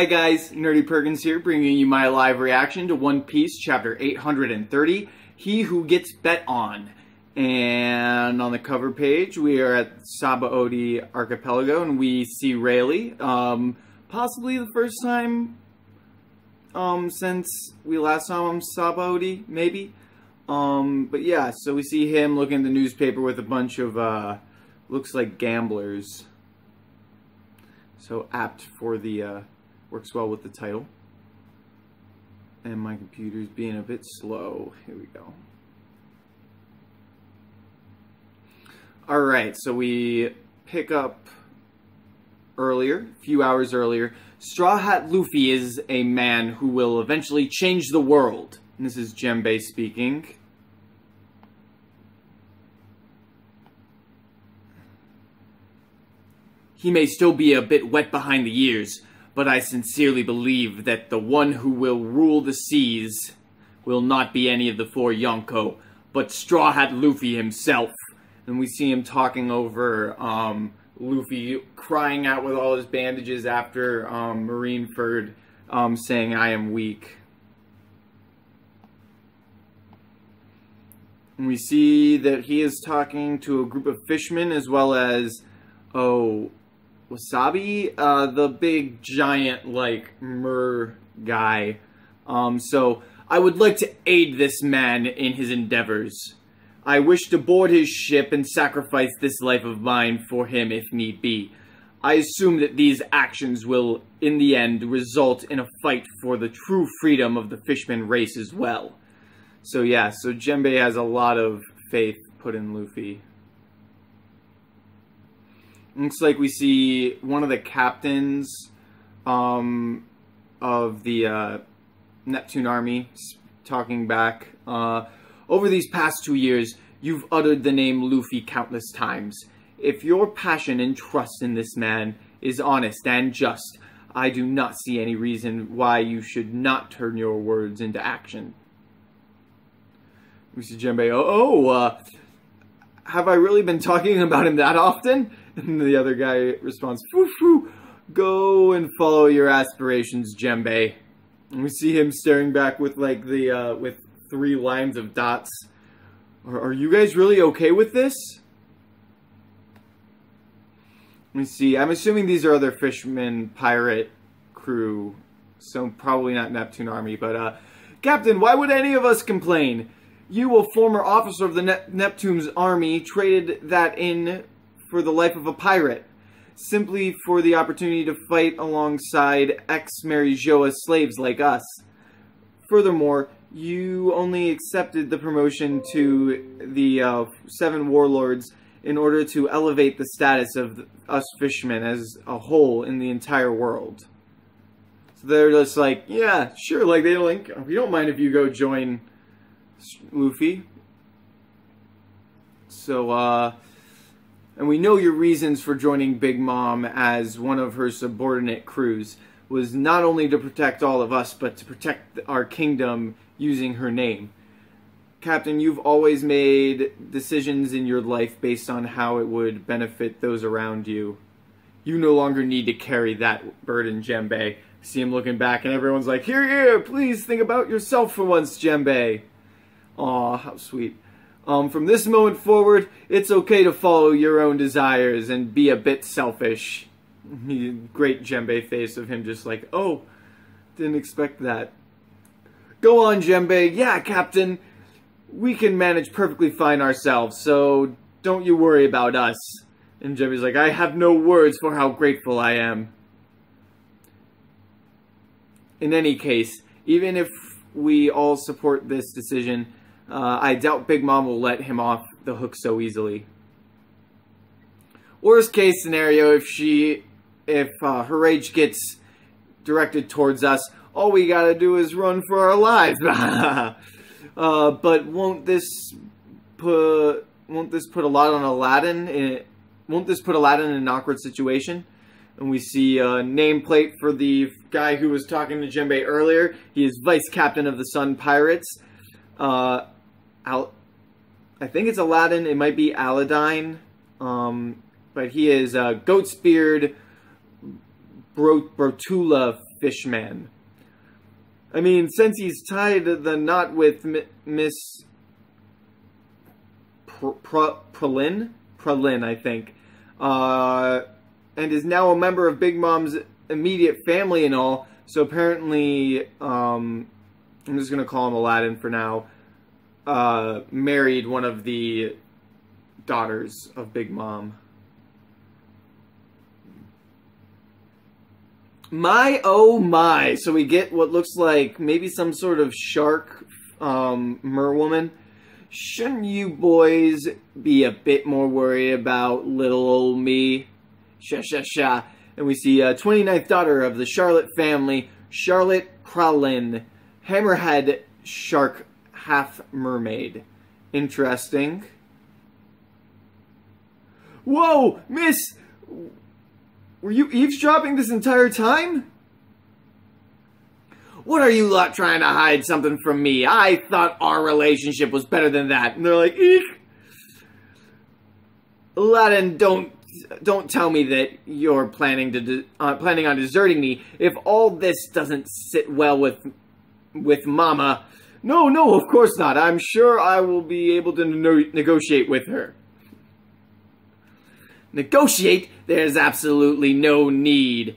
Hi guys, Nerdy Perkins here, bringing you my live reaction to One Piece chapter 830, He Who Gets Bet On. And on the cover page, we are at Sabaody Archipelago, and we see Rayleigh, possibly the first time since we last saw him on Sabaody, maybe. But yeah, so we see him looking at the newspaper with a bunch of, looks like gamblers. So apt for the, works well with the title. And my computer's being a bit slow. Here we go. Alright, so we pick up earlier, a few hours earlier. Straw Hat Luffy is a man who will eventually change the world. And this is Djembe speaking. He may still be a bit wet behind the ears, but I sincerely believe that the one who will rule the seas will not be any of the four Yonko, but Straw Hat Luffy himself. And we see him talking over Luffy crying out with all his bandages after Marineford saying, "I am weak." And we see that he is talking to a group of fishermen as well as, Wasabi, the big giant, like, mer guy. So, I would like to aid this man in his endeavors. I wish to board his ship and sacrifice this life of mine for him if need be. I assume that these actions will, in the end, result in a fight for the true freedom of the fishman race as well. So yeah, so Djembe has a lot of faith put in Luffy. Looks like we see one of the captains of the Neptune army talking back. Over these past 2 years, you've uttered the name Luffy countless times. If your passion and trust in this man is honest and just, I do not see any reason why you should not turn your words into action. We see Djembe, have I really been talking about him that often? And the other guy responds, "Foo-foo, go and follow your aspirations, Djembe." And we see him staring back with like the, with 3 lines of dots. Are you guys really okay with this? Let me see. I'm assuming these are other fishermen, pirate crew. So probably not Neptune army. But, Captain, why would any of us complain? You, a former officer of the Neptune's army, traded that in for the life of a pirate. Simply for the opportunity to fight alongside ex-Mary Joa slaves like us. Furthermore, you only accepted the promotion to the 7 warlords in order to elevate the status of us fishermen as a whole in the entire world. So they're just like, yeah, sure, like they like, we don't mind if you go join Luffy. So, and we know your reasons for joining Big Mom as one of her subordinate crews was not only to protect all of us, but to protect our kingdom using her name. Captain, you've always made decisions in your life based on how it would benefit those around you. You no longer need to carry that burden, Djembe. See him looking back and everyone's like, here, please think about yourself for once, Djembe. Aw, how sweet. From this moment forward, it's okay to follow your own desires and be a bit selfish. Great Djembe face of him just like, oh, didn't expect that. Go on, Djembe. Yeah, Captain. We can manage perfectly fine ourselves, so don't you worry about us. And Djembe's like, I have no words for how grateful I am. In any case, even if we all support this decision, I doubt Big Mom will let him off the hook so easily. Worst case scenario, if her rage gets directed towards us, all we gotta do is run for our lives. But won't this put Aladdin in an awkward situation? And we see a nameplate for the guy who was talking to Djembe earlier. He is Vice Captain of the Sun Pirates. I think it's Aladdin. It might be Aladdin. But he is Goatsbeard Brotula Fishman. I mean, since he's tied the knot with Miss Pralin, I think, and is now a member of Big Mom's immediate family and all, so apparently, I'm just going to call him Aladdin for now, married one of the daughters of Big Mom. My, oh my. So we get what looks like maybe some sort of shark merwoman. Shouldn't you boys be a bit more worried about little old me? Sha sha sha. And we see 29th daughter of the Charlotte family, Charlotte Pralin, hammerhead shark half mermaid. Interesting. Whoa, miss! Were you eavesdropping this entire time? What are you lot trying to hide something from me? I thought our relationship was better than that. And they're like, eek! Aladdin, don't tell me that you're planning on deserting me if all this doesn't sit well with Mama. No, of course not. I'm sure I will be able to negotiate with her. Negotiate? There's absolutely no need.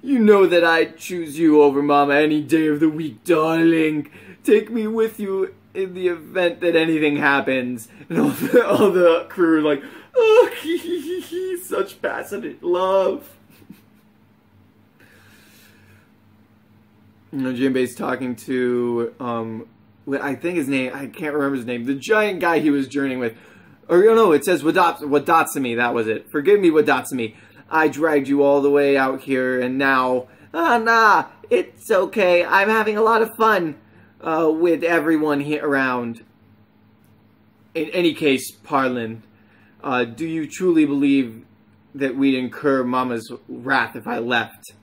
You know that I'd choose you over Mama any day of the week, darling. Take me with you in the event that anything happens. And all the crew are like, oh, such passionate love. You know, Jinbei's talking to, I think his name, I can't remember his name, the giant guy he was journeying with. Or, no, it says Wadatsumi, that was it. Forgive me, Wadatsumi. I dragged you all the way out here, and now... nah, it's okay. I'm having a lot of fun with everyone here around. In any case, Parlin, do you truly believe that we'd incur Mama's wrath if I left?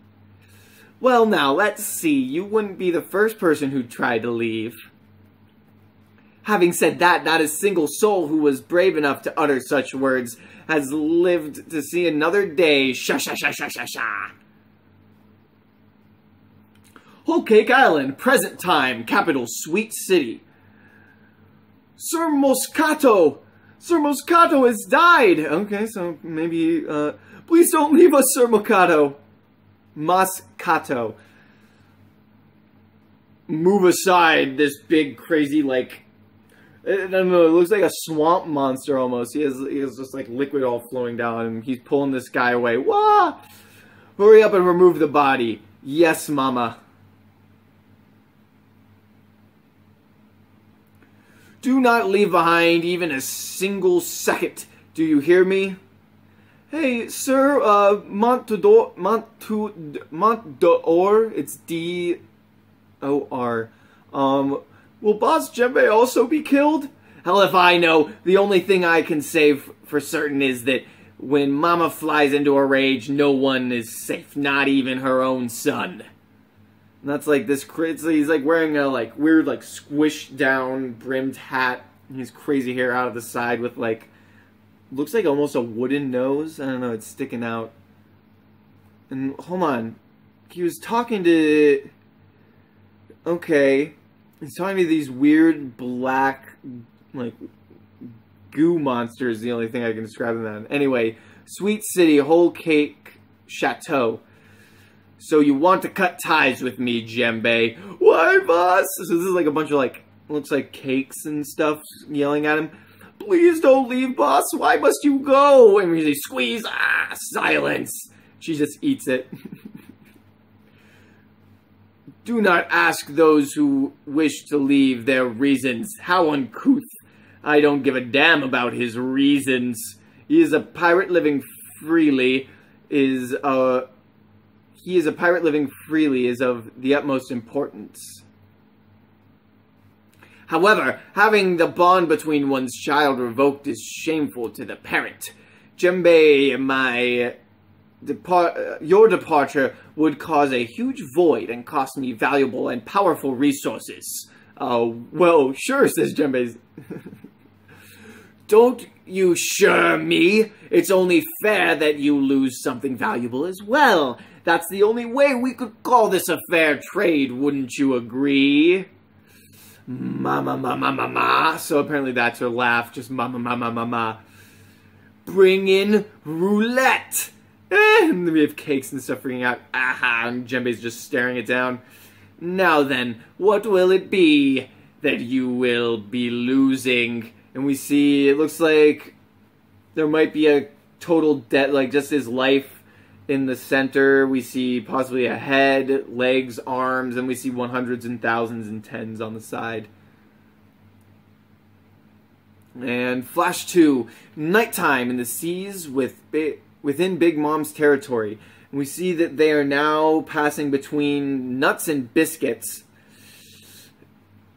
Well, now, let's see. You wouldn't be the first person who tried to leave. Having said that, not a single soul who was brave enough to utter such words has lived to see another day. Sha sha sha sha sha sha. Whole Cake Island, present time, capital, Sweet City. Sir Moscato has died. Okay, so maybe, please don't leave us, Sir Moscato. Move aside, this big, crazy, like, I don't know, it looks like a swamp monster almost. He has just like liquid all flowing down and he's pulling this guy away. Wah! Hurry up and remove the body. Yes, Mama. Do not leave behind even a single second. Do you hear me? Hey, Sir, Montador, it's D-O-R. Will Boss Djembe also be killed? Hell if I know. The only thing I can say for certain is that when Mama flies into a rage, no one is safe. Not even her own son. And that's like this he's like wearing a like weird like squished down brimmed hat. And his crazy hair out of the side with like, looks like almost a wooden nose. I don't know, it's sticking out. And hold on. He was talking to... Okay. He's talking to these weird black, like, goo monsters, the only thing I can describe them as. Anyway, Sweet City, Whole Cake Chateau. So you want to cut ties with me, Djembe. Why, boss? So this is like a bunch of, like, looks like cakes and stuff yelling at him. Please don't leave, boss. Why must you go? And we squeeze. Ah, silence. She just eats it. Do not ask those who wish to leave their reasons. How uncouth. I don't give a damn about his reasons. He is a pirate living freely is of the utmost importance. However, having the bond between one's child revoked is shameful to the parent. Djembe, your departure would cause a huge void and cost me valuable and powerful resources. Well, sure, says Djembe. Don't You sure me? It's only fair that you lose something valuable as well. That's the only way we could call this a fair trade, wouldn't you agree? Ma. So apparently that's her laugh, just ma. Bring in roulette. And we have cakes and stuff freaking out. Aha, and Djembe's just staring it down. Now then, what will it be that you will be losing? And we see, it looks like there might be a total debt, like just his life in the center. We see possibly a head, legs, arms, and we see 100s and thousands and tens on the side. And flash to nighttime in the seas within Big Mom's territory. And we see that they are now passing between nuts and biscuits.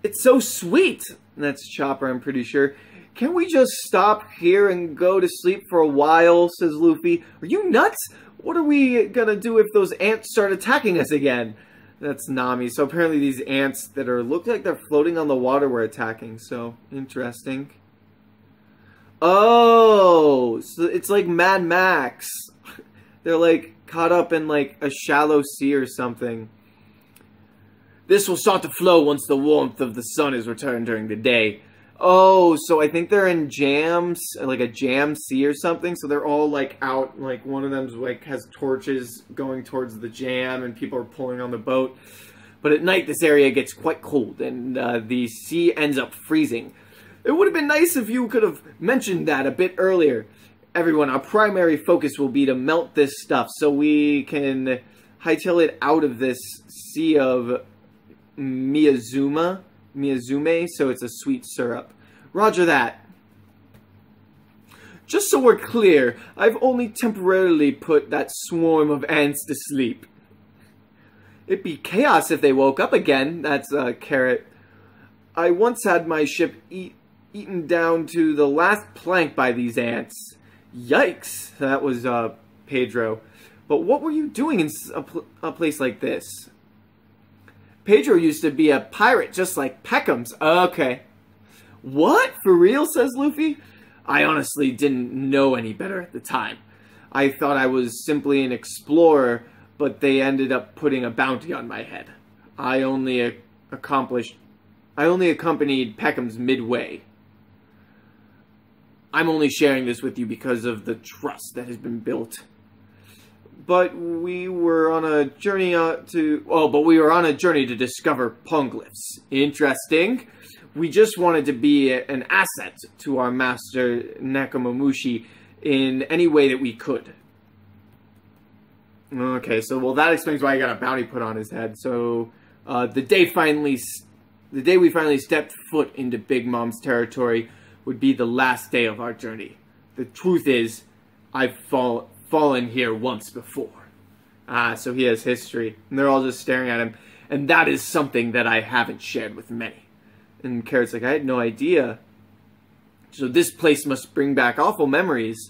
It's so sweet. And that's Chopper, I'm pretty sure. Can we just stop here and go to sleep for a while, says Luffy. Are you nuts? What are we gonna do if those ants start attacking us again? That's Nami. So apparently these ants that look like they're floating on the water were attacking. So, interesting. Oh, so it's like Mad Max. They're like caught up in like a shallow sea or something. This will start to flow once the warmth of the sun is returned during the day. Oh, so I think they're in jams, like a jam sea or something. So they're all like out, like one of them's like has torches going towards the jam and people are pulling on the boat. But at night this area gets quite cold and the sea ends up freezing. It would have been nice if you could have mentioned that a bit earlier. Everyone, our primary focus will be to melt this stuff so we can hightail it out of this sea of Miyazume, so it's a sweet syrup. Roger that. Just so we're clear, I've only temporarily put that swarm of ants to sleep. It'd be chaos if they woke up again, that's Carrot. I once had my ship eaten down to the last plank by these ants. Yikes, that was Pedro. But what were you doing in a place like this? Pedro used to be a pirate just like Peckham's. Okay. What? For real, says Luffy? I honestly didn't know any better at the time. I thought I was simply an explorer, but they ended up putting a bounty on my head. I only accompanied Peckham's midway. I'm only sharing this with you because of the trust that has been built. But we were on a journey to discover Poneglyphs. Interesting. We just wanted to be an asset to our master Nekomamushi in any way that we could. Okay, so well that explains why he got a bounty put on his head. So the day we finally stepped foot into Big Mom's territory would be the last day of our journey. The truth is, I've fallen here once before. So he has history. And they're all just staring at him. And that is something that I haven't shared with many. And Carrot's like, I had no idea. So this place must bring back awful memories.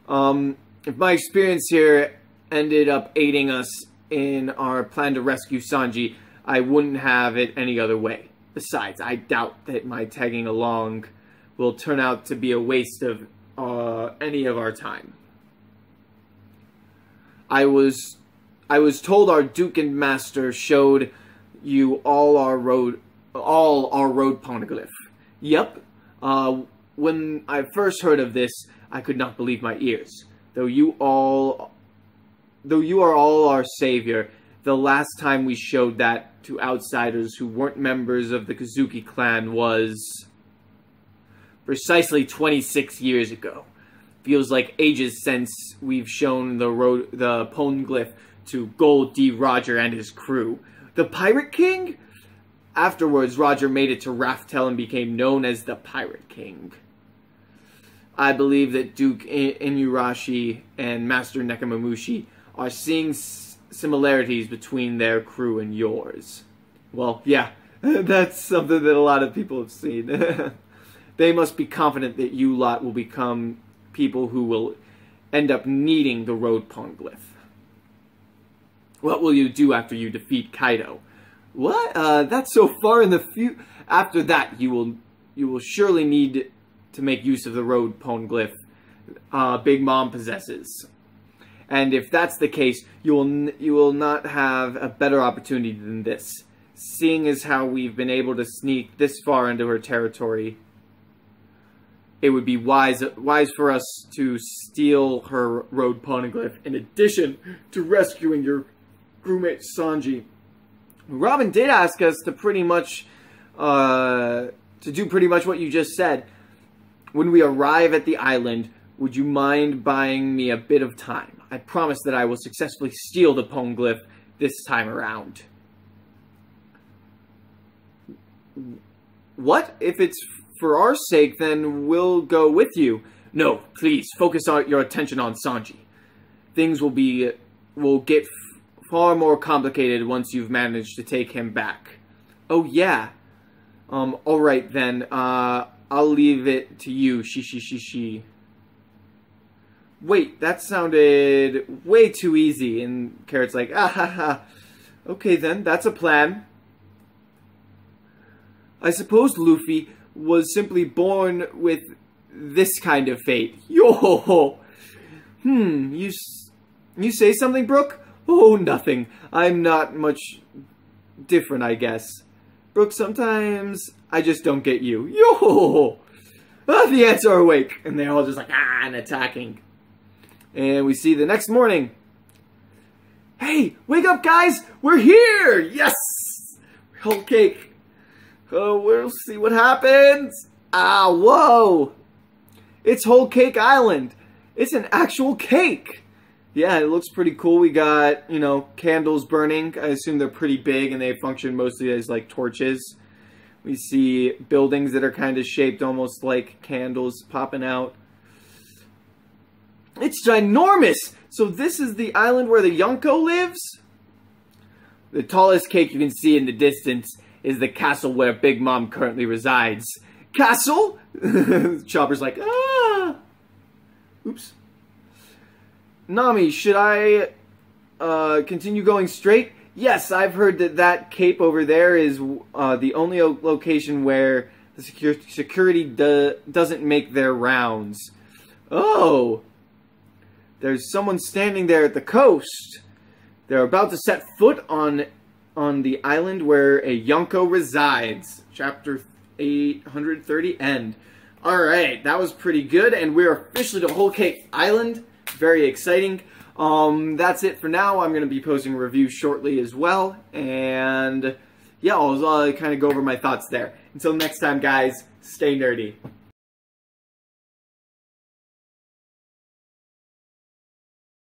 If my experience here ended up aiding us in our plan to rescue Sanji, I wouldn't have it any other way. Besides, I doubt that my tagging along will turn out to be a waste of any of our time. I was told our Duke and Master showed you all our road poneglyph. Yep. When I first heard of this, I could not believe my ears. Though you are all our savior, the last time we showed that to outsiders who weren't members of the Kazuki clan was precisely 26 years ago. Feels like ages since we've shown the poneglyph to Gold D. Roger and his crew. The Pirate King? Afterwards, Roger made it to Raftel and became known as the Pirate King. I believe that Duke Inuyasha and Master Nekomamushi are seeing similarities between their crew and yours. Well, yeah, that's something that a lot of people have seen. They must be confident that you lot will become people who will end up needing the road poneglyph. What will you do after you defeat Kaido? What? That's so far in the future. After that, you will surely need to make use of the road poneglyph Big Mom possesses. And if that's the case, you will not have a better opportunity than this. Seeing as how we've been able to sneak this far into her territory, it would be wise for us to steal her road poneglyph in addition to rescuing your crewmate Sanji. Robin did ask us to do pretty much what you just said. When we arrive at the island, would you mind buying me a bit of time? I promise that I will successfully steal the poneglyph this time around. What? If it's for our sake, then we'll go with you. No, please, focus your attention on Sanji. Things will get far more complicated once you've managed to take him back. Oh, yeah. Alright then, I'll leave it to you, she. Wait, that sounded way too easy. And Carrot's like, ah ha ha. Okay then, that's a plan. I suppose Luffy was simply born with this kind of fate. Yo! You say something, Brook? Oh, nothing. I'm not much different, I guess. Brook, sometimes I just don't get you. Yo! The ants are awake. And they're all just like, and attacking. And we see the next morning. Hey, wake up, guys! We're here! Yes! Whole cake. Oh, we'll see what happens. Ah, whoa! It's Whole Cake Island. It's an actual cake. Yeah, it looks pretty cool. We got, candles burning. I assume they're pretty big and they function mostly as like torches. We see buildings that are kind of shaped almost like candles popping out. It's ginormous! So this is the island where the Yonko lives? The tallest cake you can see in the distance is the castle where Big Mom currently resides. Castle? Chopper's like, ah! Oops. Nami, should I continue going straight? Yes, I've heard that cape over there is the only location where the security doesn't make their rounds. Oh! There's someone standing there at the coast. They're about to set foot on the island where a Yonko resides. Chapter 830 end. Alright, that was pretty good, and we're officially to Whole Cake Island. Very exciting. That's it for now. I'm going to be posting a review shortly as well, and yeah, I'll kind of go over my thoughts there. Until next time, guys, stay nerdy.